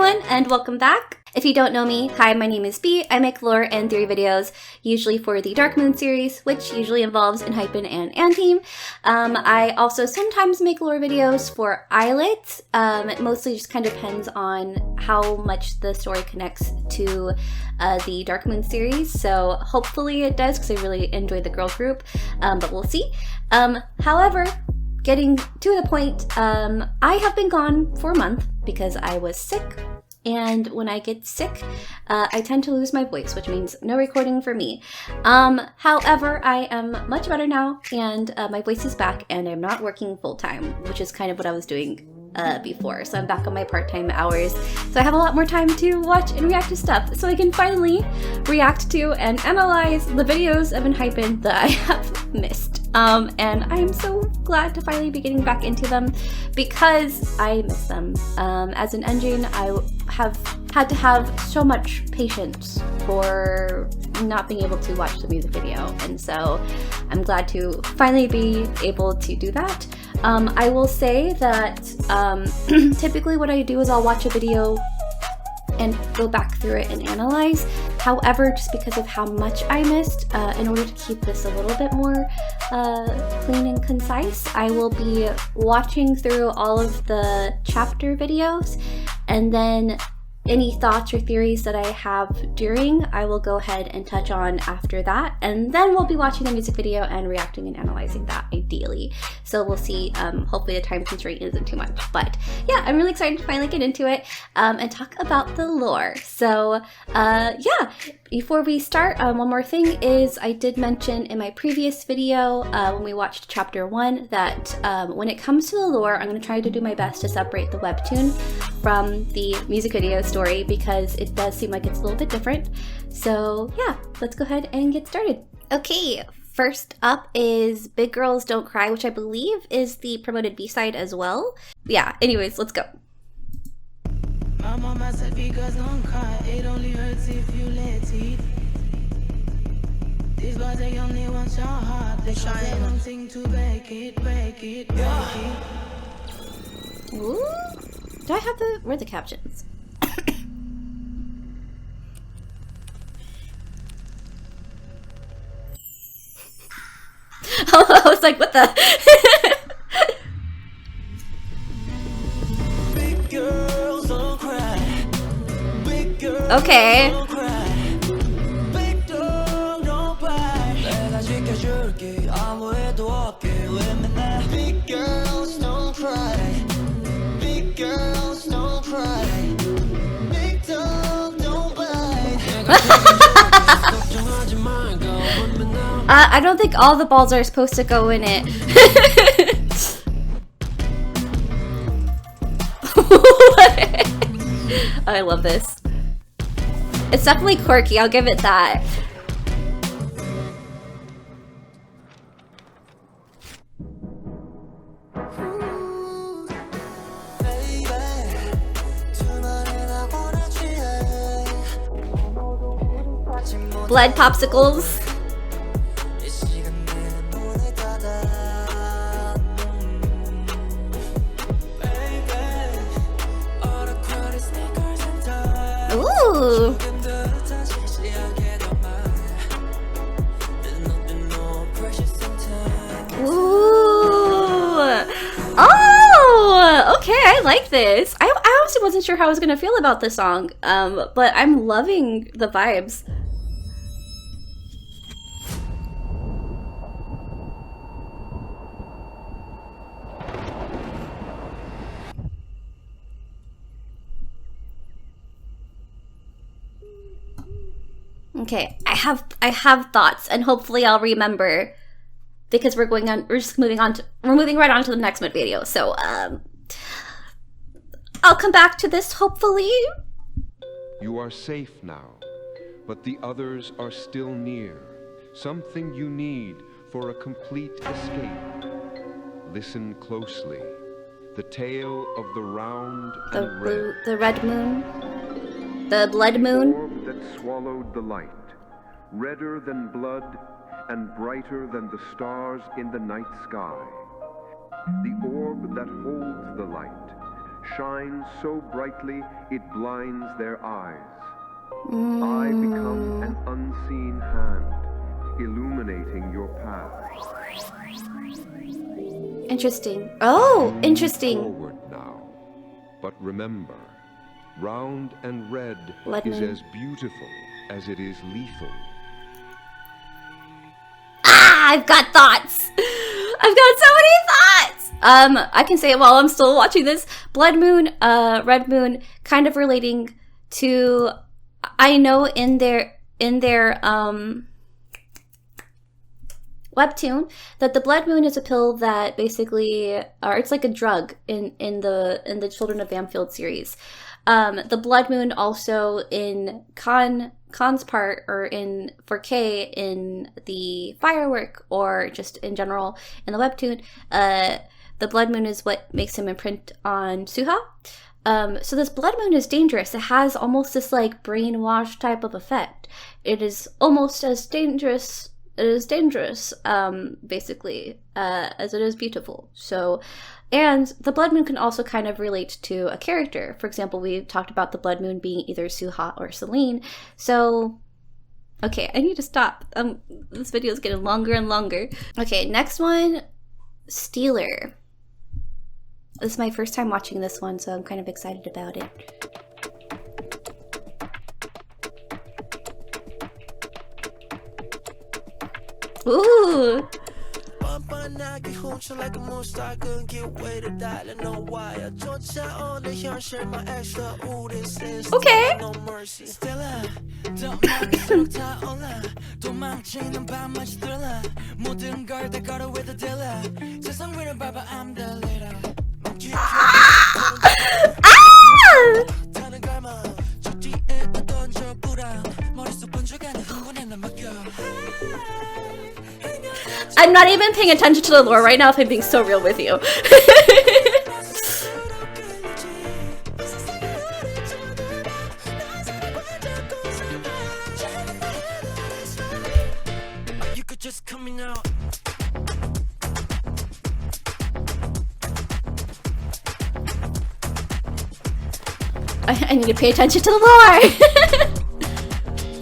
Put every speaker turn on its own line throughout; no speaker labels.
everyone, and welcome back. If you don't know me, hi, my name is B. I make lore and theory videos, usually for the Dark Moon series, which usually involves ENHYPEN and ENHYPEN. I also sometimes make lore videos for Islet. It mostly just kind of depends on how much the story connects to the Dark Moon series, so hopefully it does, because I really enjoyed the girl group, but we'll see. However, getting to the point, I have been gone for a month because I was sick, and when I get sick, I tend to lose my voice, which means no recording for me. However, I am much better now, and my voice is back, and I'm not working full-time, which is kind of what I was doing before. So I'm back on my part-time hours, so I have a lot more time to watch and react to stuff, so I can finally react to and analyze the videos of ENHYPEN that I have missed. And I am so glad to finally be getting back into them because I miss them. As an engine, I have had to have so much patience for not being able to watch the music video, and so I'm glad to finally be able to do that. I will say that typically what I do is I'll watch a video and go back through it and analyze. However, just because of how much I missed, in order to keep this a little bit more clean and concise, I will be watching through all of the chapter videos, and then any thoughts or theories that I have during, I will go ahead and touch on after that, and then we'll be watching the music video and reacting and analyzing that ideally. So we'll see. Hopefully the time constraint isn't too much, but yeah, I'm really excited to finally get into it and talk about the lore. So yeah, before we start, one more thing is I did mention in my previous video when we watched chapter 1 that when it comes to the lore, I'm going to try to do my best to separate the webtoon from the music video story, because it does seem like it's a little bit different. So yeah, let's go ahead and get started. Okay, first up is Big Girls Don't Cry, which I believe is the promoted B-side as well. Yeah, anyways, let's go.
My mama said big girls don't cry, it only hurts if you let it. These boys, they only want your heart, they try anything to break it, break it, break it.
Ooh. Do I have the, where are the captions? Oh, I was like, what the?
Big girls don't cry. Big girls
Okay.
don't cry. Big dog don't cry. 내가 지켜줄게, 아무래도 없게. 왜 맨날 big girls don't cry. Big girls don't cry. Big dog don't bite. 걱정하지 마, girl.
I don't think all the balls are supposed to go in it. I love this. It's definitely quirky, I'll give it that. Blood popsicles. Ooh. Ooh. Oh, okay, I like this. I honestly wasn't sure how I was gonna feel about this song, but I'm loving the vibes. Okay, I have thoughts, and hopefully I'll remember, because we're moving right on to the next video. So I'll come back to this hopefully.
You are safe now, but the others are still near. Something you need for a complete escape. Listen closely. The tale of the round and red.
The red moon. The blood moon.
Orb that swallowed the light, redder than blood and brighter than the stars in the night sky. The orb that holds the light shines so brightly it blinds their eyes. I become an unseen hand, illuminating your path.
Interesting. Oh, interesting.
Forward now. But remember, round and red
Blood
is
moon.
as beautiful as it is lethal.
Ah, I've got thoughts. I've got so many thoughts. I can say it while I'm still watching this. Blood moon, red moon, kind of relating to, I know in their webtoon that the blood moon is a pill that basically, or it's like a drug in the Children of Bamfield series. The blood moon also in Khan's part, or in for K in the firework, or just in general in the webtoon, the blood moon is what makes him imprint on Suha. So this blood moon is dangerous. It has almost this like brainwash type of effect. It is almost as dangerous. It is dangerous, basically, as it is beautiful. So, and the blood moon can also kind of relate to a character. For example, we talked about the blood moon being either Suha or Celine. So, okay, I need to stop. This video is getting longer and longer. Okay, next one, Stealer. This is my first time watching this one, so I'm kind of excited about it. Ooh!
like a moonstar, couldn't get way to die, no wire.
Okay.
No mercy.
I'm not even paying attention to the lore right now if I'm being so real with you.
You could just come out.
I need to pay attention to the lore.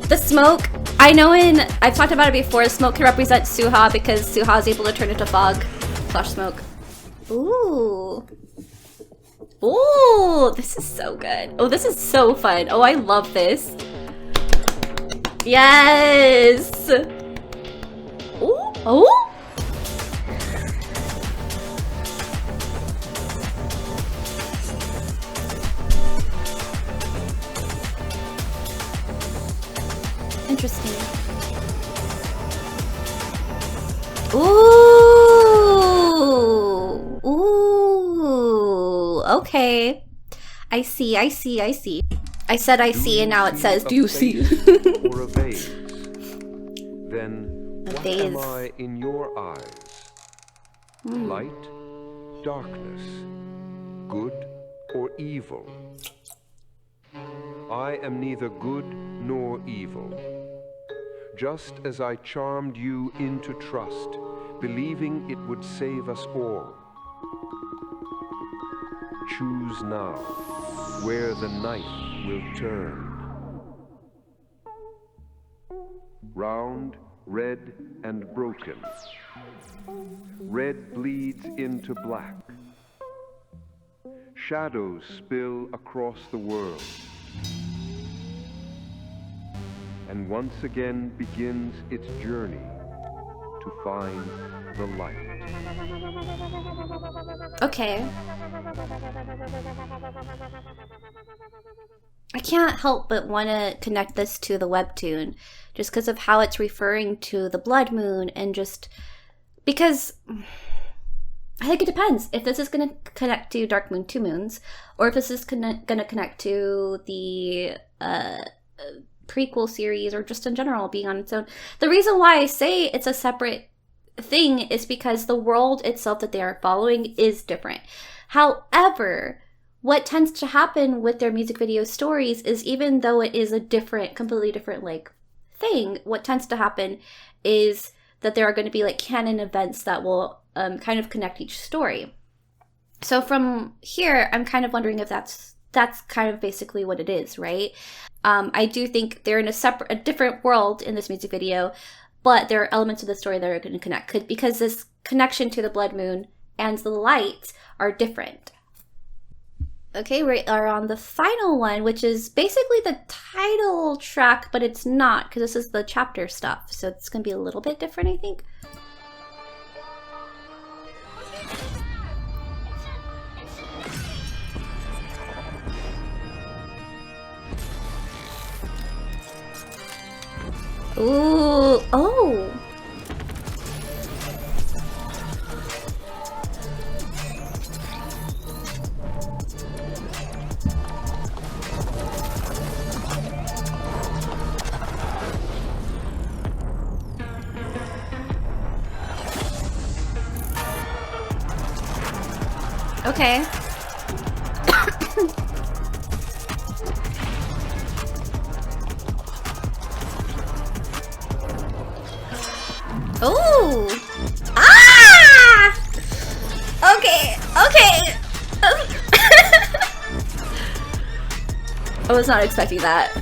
The smoke. I know I've talked about it before, smoke can represent Suha because Suha is able to turn into fog / smoke. Ooh. Ooh, this is so good. Oh, this is so fun. Oh, I love this. Yes. Ooh. Oh. Interesting. Ooh. Ooh. Okay. I see. I said I see and now it says do you see?
Or a vase? Then what am I in your eyes? Light, darkness, good or evil? I am neither good nor evil. Just as I charmed you into trust, believing it would save us all. Choose now, where the knife will turn. Round, red, and broken. Red bleeds into black. Shadows spill across the world. And once again begins its journey to find the light.
Okay. I can't help but want to connect this to the webtoon just because of how it's referring to the blood moon, and just because I think it depends if this is going to connect to Dark Moon 2 Moons, or if this is going to connect to the prequel series, or just in general being on its own. The reason why I say it's a separate thing is because the world itself that they are following is different. However, what tends to happen with their music video stories is, even though it is a different, completely different like thing, what tends to happen is that there are going to be like canon events that will kind of connect each story. So from here, I'm kind of wondering if that's kind of basically what it is, right? I do think they're in a different world in this music video, but there are elements of the story that are going to connect because this connection to the blood moon and the light are different. Okay, we are on the final one, which is basically the title track, but it's not because this is the chapter stuff. So it's going to be a little bit different, I think. Ooh, oh. Okay. Oh! Ah! Okay, okay. I was not expecting that.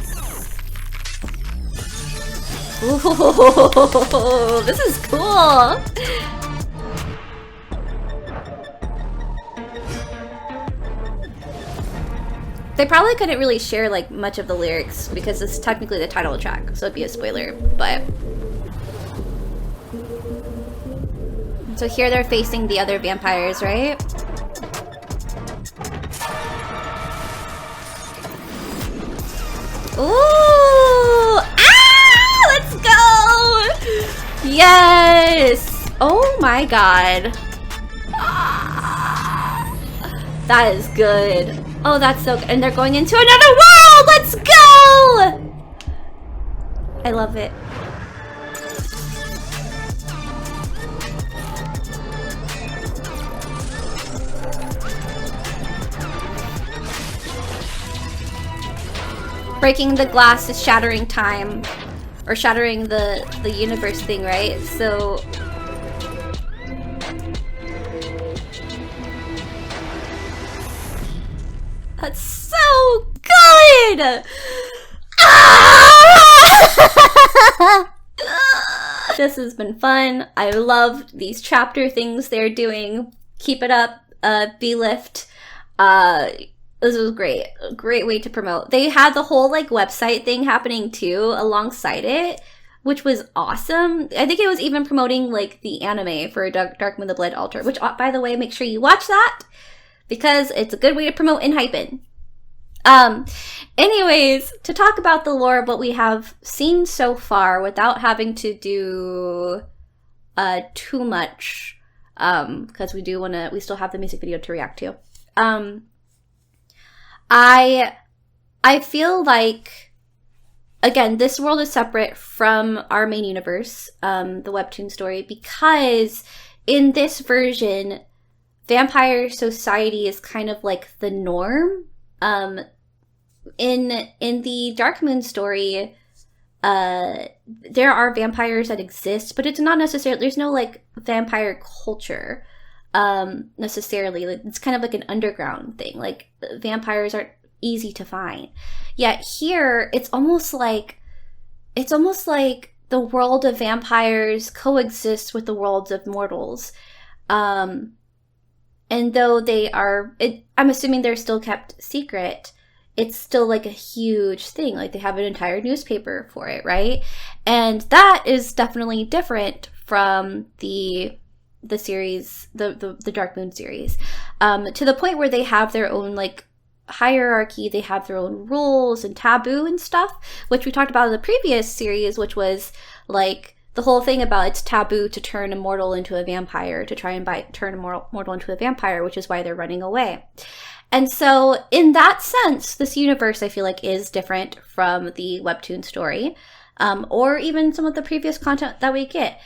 Ooh, this is cool. They probably couldn't really share like much of the lyrics because it's technically the title track, so it'd be a spoiler, but so here they're facing the other vampires, right? Ooh! Ah! Let's go! Yes! Oh my god. Ah, that is good. Oh, that's so good. And they're going into another world! Let's go! I love it. Breaking the glass is shattering time, or shattering the universe thing, right? So that's so good. Ah! This has been fun. I love these chapter things they're doing. Keep it up. B-Lift. This was great. A great way to promote. They had the whole like website thing happening too alongside it, which was awesome. I think it was even promoting like the anime for Dark Moon the Blood Altar, which by the way, make sure you watch that because it's a good way to promote ENHYPEN. Anyways, to talk about the lore of what we have seen so far without having to do too much, because we still have the music video to react to. I feel like, again, this world is separate from our main universe, the webtoon story, because in this version, vampire society is kind of like the norm. In the Dark Moon story, there are vampires that exist, but it's not necessarily, there's no like vampire culture. Necessarily. It's kind of like an underground thing. Like vampires aren't easy to find. Yet here, it's almost like the world of vampires coexists with the worlds of mortals. And though they are, I'm assuming they're still kept secret, it's still like a huge thing. Like they have an entire newspaper for it, right? And that is definitely different from the series, the Dark Moon series, to the point where they have their own like hierarchy, they have their own rules and taboo and stuff, which we talked about in the previous series, which was like the whole thing about it's taboo to turn a mortal into a vampire, to try and turn a mortal into a vampire, which is why they're running away. And so in that sense, this universe I feel like is different from the webtoon story, or even some of the previous content that we get.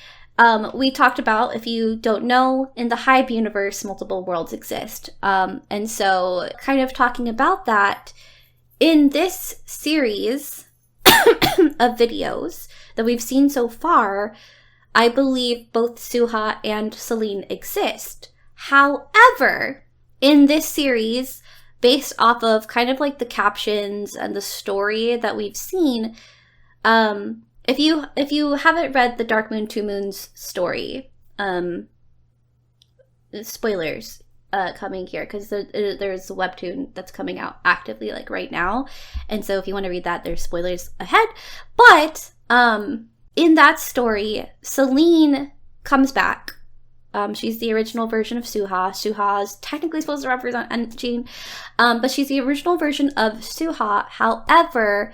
We talked about, if you don't know, in the Hype universe, multiple worlds exist. And so kind of talking about that, in this series of videos that we've seen so far, I believe both Suha and Celine exist. However, in this series, based off of kind of like the captions and the story that we've seen, if you haven't read the Dark Moon, Two Moons story, spoilers coming here, because there's a webtoon that's coming out actively like right now, and so if you want to read that, there's spoilers ahead. But in that story, Celine comes back. She's the original version of Suha. Suha is technically supposed to represent Enjin, but she's the original version of Suha. However,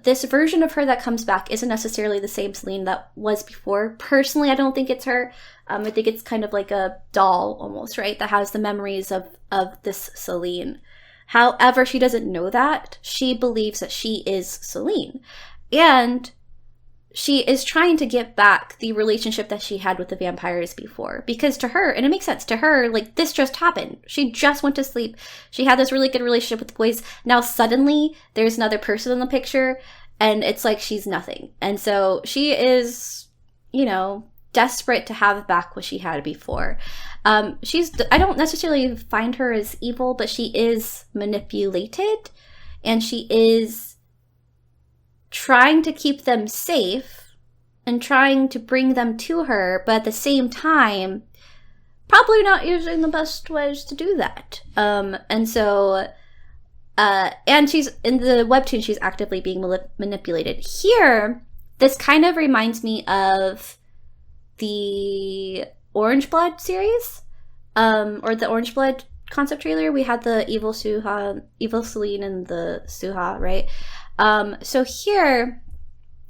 this version of her that comes back isn't necessarily the same Celine that was before. Personally, I don't think it's her. I think it's kind of like a doll almost, right? That has the memories of this Celine. However, she doesn't know that. She believes that she is Celine. And she is trying to get back the relationship that she had with the vampires before. Because to her, and it makes sense, to her, like, this just happened. She just went to sleep. She had this really good relationship with the boys. Now suddenly, there's another person in the picture, and it's like she's nothing. And so she is, you know, desperate to have back what she had before. I don't necessarily find her as evil, but she is manipulated, and she is trying to keep them safe and trying to bring them to her, but at the same time, probably not using the best ways to do that. And so, and she's, in the webtoon, she's actively being manipulated. Here, this kind of reminds me of the Orange Blood series, or the Orange Blood concept trailer. We had the evil Celine and the Suha, right? So here,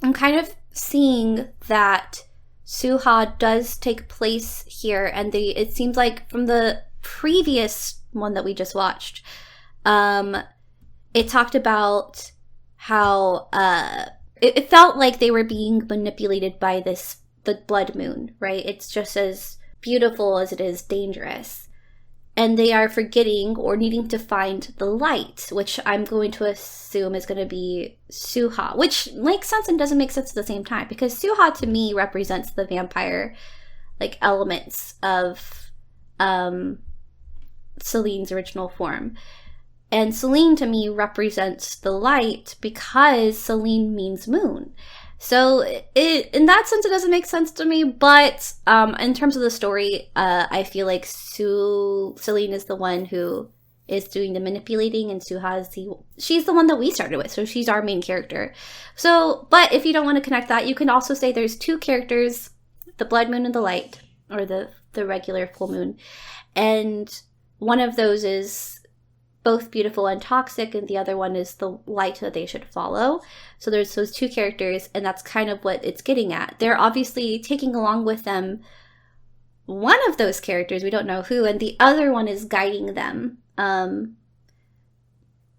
I'm kind of seeing that Suha does take place here, and it seems like from the previous one that we just watched, it talked about how it felt like they were being manipulated by the blood moon, right? It's just as beautiful as it is dangerous. And they are forgetting or needing to find the light, which I'm going to assume is going to be Suha, which makes sense and doesn't make sense at the same time, because Suha to me represents the vampire like elements of Celine's original form. And Celine to me represents the light because Celine means moon. So in that sense, it doesn't make sense to me. But in terms of the story, I feel like Celine is the one who is doing the manipulating, and Suha is she's the one that we started with. So she's our main character. So, but if you don't want to connect that, you can also say there's two characters, the blood moon and the light, or the regular full moon. And one of those is both beautiful and toxic, and the other one is the light that they should follow. So there's those two characters, and that's kind of what it's getting at. They're obviously taking along with them one of those characters, we don't know who, and the other one is guiding them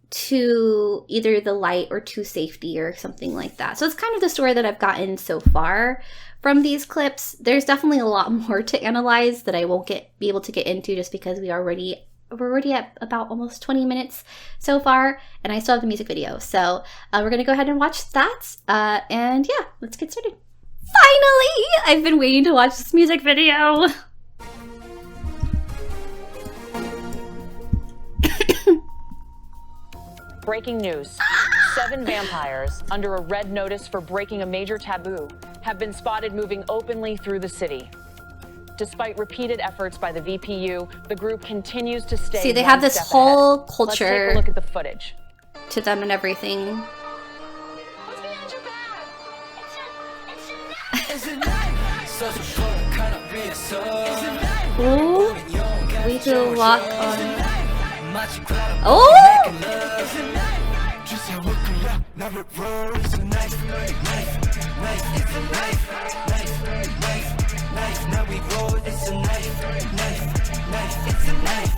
to either the light or to safety or something like that. So it's kind of the story that I've gotten so far from these clips. There's definitely a lot more to analyze that I won't be able to get into just because we're already at about almost 20 minutes so far, and I still have the music video. So we're gonna go ahead and watch that, and yeah, let's get started. Finally! I've been waiting to watch this music video.
Breaking news. 7 vampires, under a red notice for breaking a major taboo, have been spotted moving openly through the city. Despite repeated efforts by the VPU, the group continues to stay.
See, they have this whole culture.
Let's take a look at the footage.
To them and everything. Ooh, we do walk on. Oh!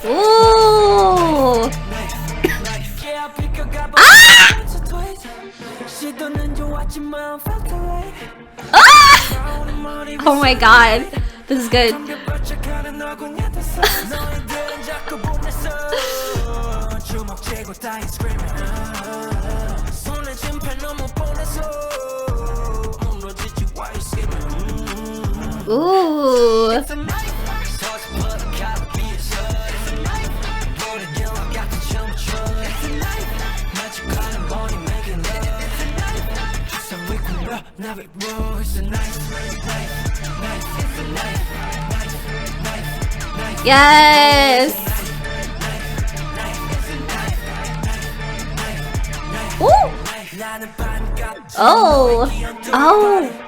Ooh! Ah! Ah! Oh my god, this is good. Ooh. Yes! Ooh! Oh! Oh!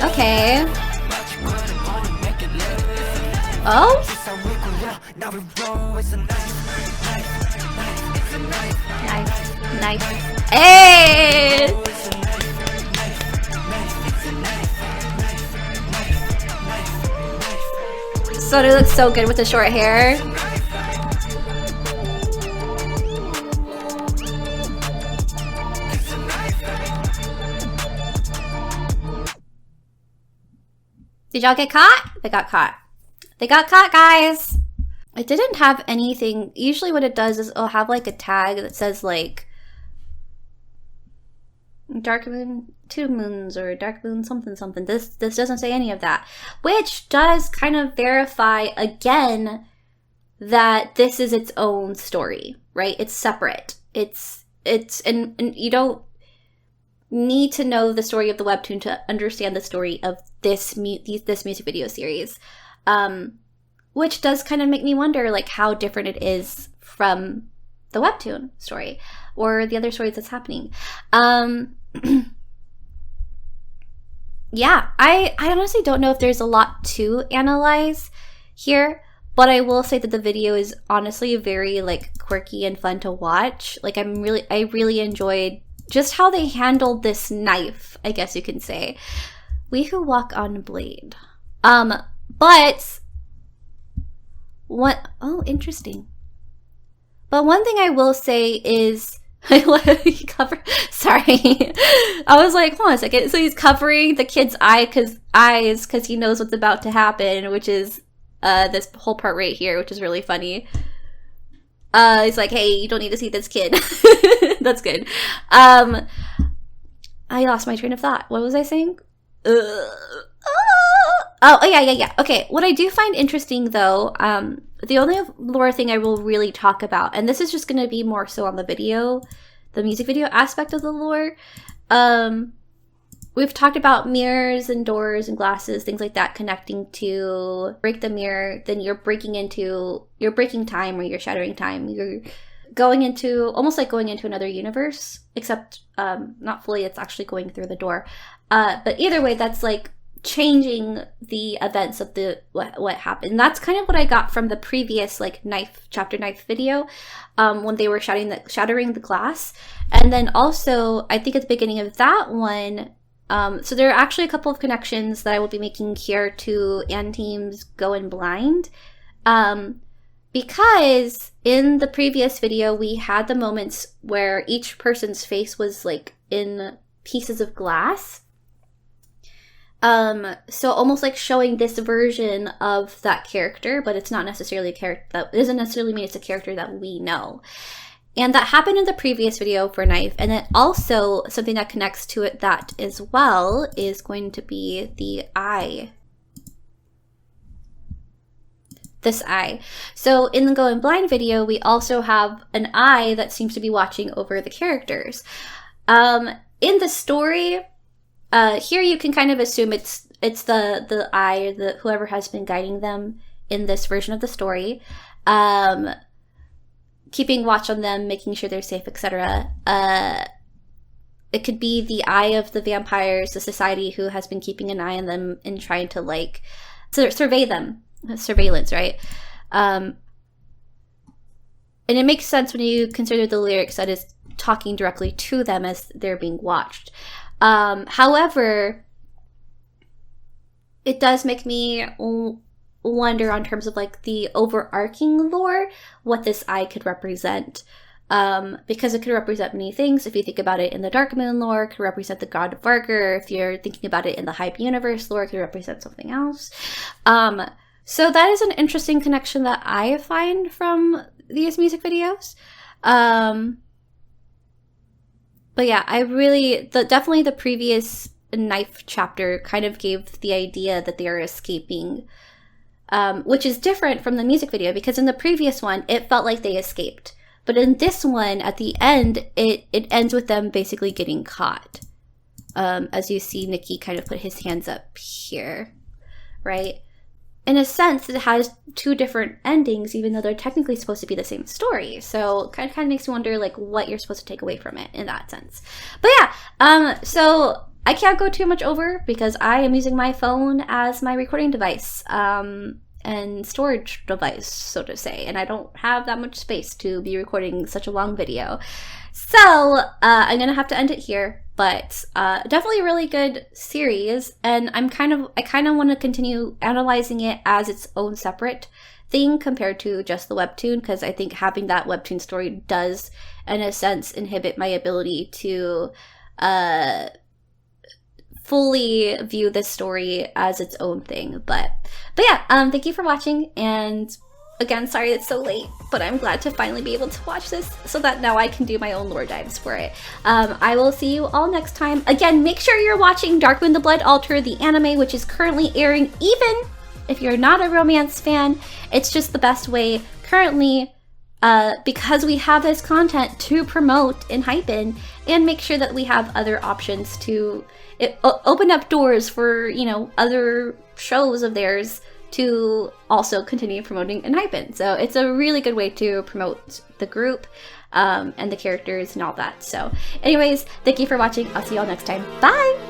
Okay. Oh? Nice. Hey! Sooo looks so good with the short hair. Did y'all get caught? They got caught. They got caught, guys. It didn't have anything. Usually what it does is it'll have like a tag that says like dark moon, 2 moons, or dark moon something something. This doesn't say any of that, which does kind of verify again that this is its own story, right? It's separate. And you don't need to know the story of the webtoon to understand the story of this music video series, which does kind of make me wonder like how different it is from the webtoon story or the other stories that's happening. Yeah, I honestly don't know if there's a lot to analyze here, but I will say that the video is honestly very like quirky and fun to watch. Like I really enjoyed just how they handled this knife, I guess you can say. We who walk on blade. But what? Oh, interesting. But one thing I will say is, sorry, I was like, hold on a second. So he's covering the kid's eyes because he knows what's about to happen, which is this whole part right here, which is really funny. He's like, hey, you don't need to see this kid. That's good. I lost my train of thought. What was I saying? Oh, yeah. Okay, what I do find interesting, though, the only lore thing I will really talk about, and this is just going to be more so on the video, the music video aspect of the lore. We've talked about mirrors and doors and glasses, things like that, connecting to break the mirror, then you're breaking time, or you're shattering time. You're going into, almost like going into another universe, except not fully, it's actually going through the door. But either way, that's like changing the events of the what happened. And that's kind of what I got from the previous like chapter knife video, when they were shattering the glass. And then also, I think at the beginning of that one, so there are actually a couple of connections that I will be making here to Anteam's Going Blind, because in the previous video we had the moments where each person's face was like in pieces of glass. So almost like showing this version of that character, but it's not necessarily a character that doesn't necessarily mean it's a character that we know. And that happened in the previous video for Knife. And then also something that connects to it that as well is going to be the eye. This eye. So in the Going Blind video, we also have an eye that seems to be watching over the characters. In the story, here you can kind of assume it's the eye, whoever has been guiding them in this version of the story, keeping watch on them, making sure they're safe, etc. It could be the eye of the vampires, the society who has been keeping an eye on them and trying to like survey them, surveillance, right? And it makes sense when you consider the lyrics that is talking directly to them as they're being watched. However, it does make me wonder on terms of like the overarching lore, what this eye could represent. because it could represent many things. If you think about it in the Dark Moon lore, it could represent the god of Vargr. If you're thinking about it in the Hype universe lore, it could represent something else. So that is an interesting connection that I find from these music videos. But yeah, definitely the previous knife chapter kind of gave the idea that they are escaping, which is different from the music video, because in the previous one, it felt like they escaped. But in this one, at the end, it ends with them basically getting caught. As you see Nikki kind of put his hands up here, right? In a sense, it has two different endings, even though they're technically supposed to be the same story. So it kind of makes you wonder, like, what you're supposed to take away from it in that sense. But yeah, so I can't go too much over because I am using my phone as my recording device and storage device, so to say, and I don't have that much space to be recording such a long video. So I'm gonna have to end it here, but definitely a really good series, and I kind of want to continue analyzing it as its own separate thing compared to just the webtoon, because I think having that webtoon story does, in a sense, inhibit my ability to fully view this story as its own thing. But yeah, thank you for watching, and again, sorry it's so late, but I'm glad to finally be able to watch this so that now I can do my own lore dives for it. I will see you all next time. Again, make sure you're watching Darkwing the Blood Altar, the anime, which is currently airing. Even if you're not a romance fan, it's just the best way currently, because we have this content to promote ENHYPEN and make sure that we have other options to open up doors for, you know, other shows of theirs to also continue promoting ENHYPEN. So it's a really good way to promote the group and the characters and all that. So anyways, thank you for watching. I'll see you all next time. Bye!